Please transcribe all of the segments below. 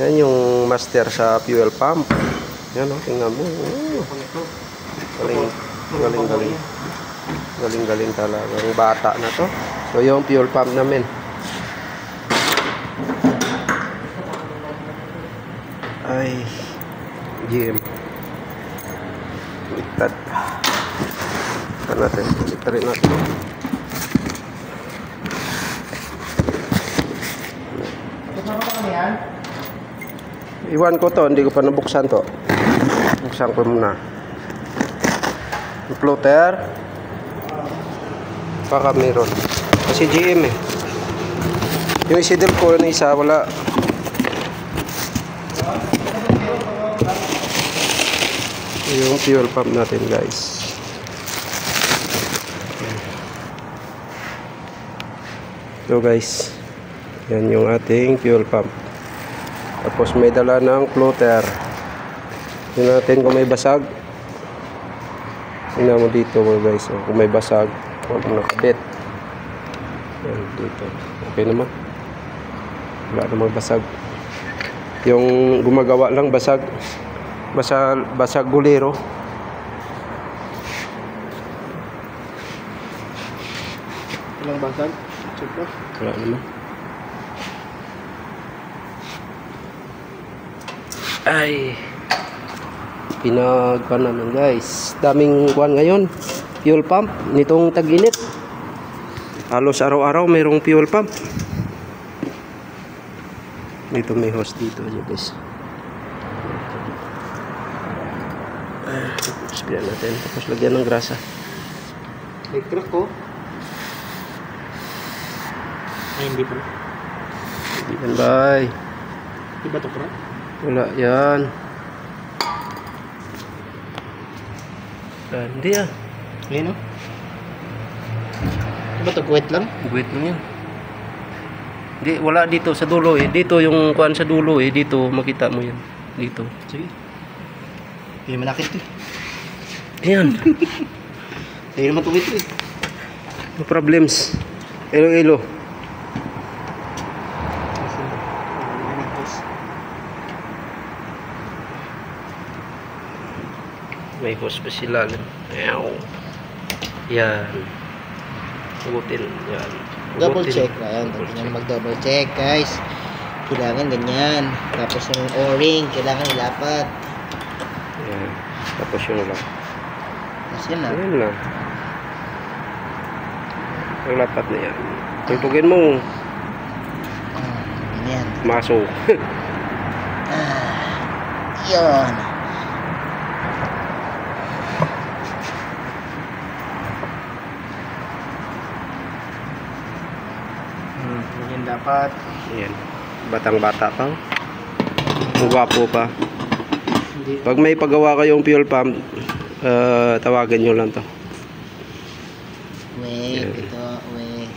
Yan yung master sa fuel pump. Yan o, tingnan mo. Galing. Galing talaga. Ang bata na to. So yung fuel pump namin. Ay, GM. Liktad. Liktarin natin. Iwan ko to, hindi ko pa nabuksan to. Buksan ko muna. Yung floater. Baka meron. Kasi GM eh. Yung isidil ko na isa, wala. Yung fuel pump natin, guys. So guys, yan yung ating fuel pump. Tapos may dala ng floater. Tingnan natin kung may basag. Tingnan mo dito mga guys. Kung may basag, huwag mo nakabit. Yan dito. Okay naman. Wala namang basag. Yung gumagawa lang basag. Basag gulero. Ilang basag? Check ko. Wala naman. Ay, pinagpan naman guys. Daming kuwan ngayon. Fuel pump nitong tag-init. Halos araw-araw mayroong fuel pump. Dito may hose dito guys. Tapos biyan natin. Tapos lagyan ng grasa. May crack ko. Ay, hindi pa. Hindi yan bye. Di ba ito crack? Wala yan. Hindi ah. Ayun o. Di ba ito guwit lang? Guwit lang yan. Hindi, wala dito sa dulo eh. Dito yung kuan sa dulo eh. Dito makita mo yan. Dito. Sige. Hindi manakit ito eh. Ayan. Hindi naman tuwit ito eh. No problems. Ilo-ilo. May hose pa sila. Yan. Hugutin. Yan. Double check na yan. Tingnan mag-double check guys. Kailangan ganyan. Tapos yung o-ring, kailangan ilapat. Yan. Tapos yung lang. Tapos yan lang. Yan lang. Yung lapat na yan. Tugtugin mo. Ganyan. Maso. Yun. Ganyan dapat. Yan. Batang-bata pa. Gwapo pa. Hindi. Pag may pagawa kayong fuel pump, tawagan nyo lang to. Wait, Yan. ito, wait.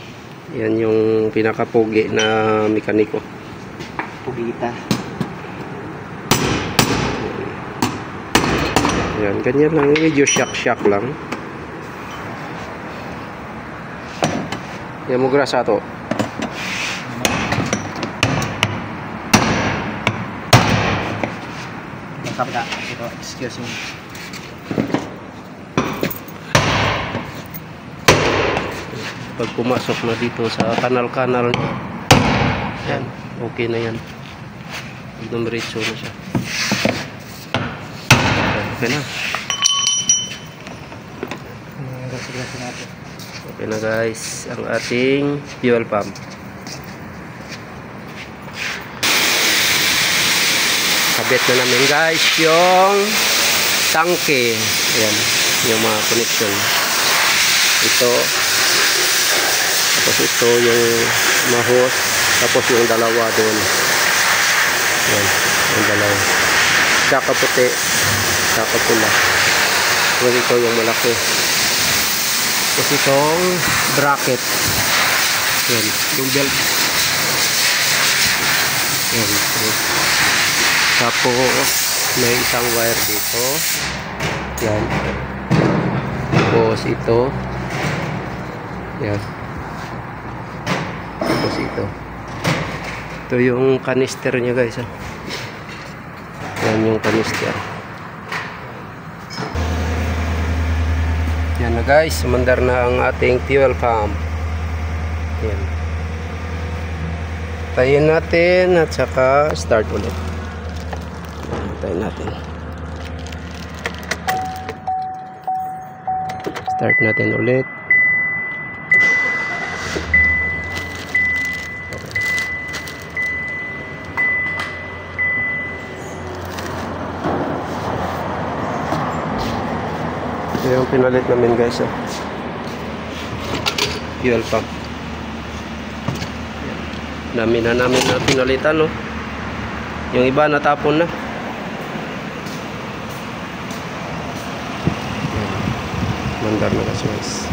Yan yung pinakapugi na mekaniko. Pugita. Yan, ganyan lang. Medyo shock lang. Yan mo grasa to. Kapta. Ito, excuse me. Pag pumasok na dito sa kanal-kanal, yan, okay na yan. Dumiretso na siya. Okay na. Okay na guys, ang ating fuel pump. Kabit na namin guys yung tangke. Ayan, yung mga connection. Ito. Tapos ito yung mahos. Tapos yung dalawa doon. Ayan, yung dalawa. Tsaka puti. Tsaka pula. Tapos ito yung malaki. Tapos itong bracket. Ayan, yung belt. Ayan. Tapos may isang wire dito. Yan. Tapos ito. Yan. Tapos ito. Ito yung canister niya guys. Yan yung kanister. Yan na guys, sumandar na ang ating fuel pump. Yan. Tayin natin at saka start ulit. Tayin natin. Start natin ulit. Ito yung pinalit namin guys. Fuel pump. Dami na namin na pinalitan, no? Yung iba natapon na. Mandar na guys.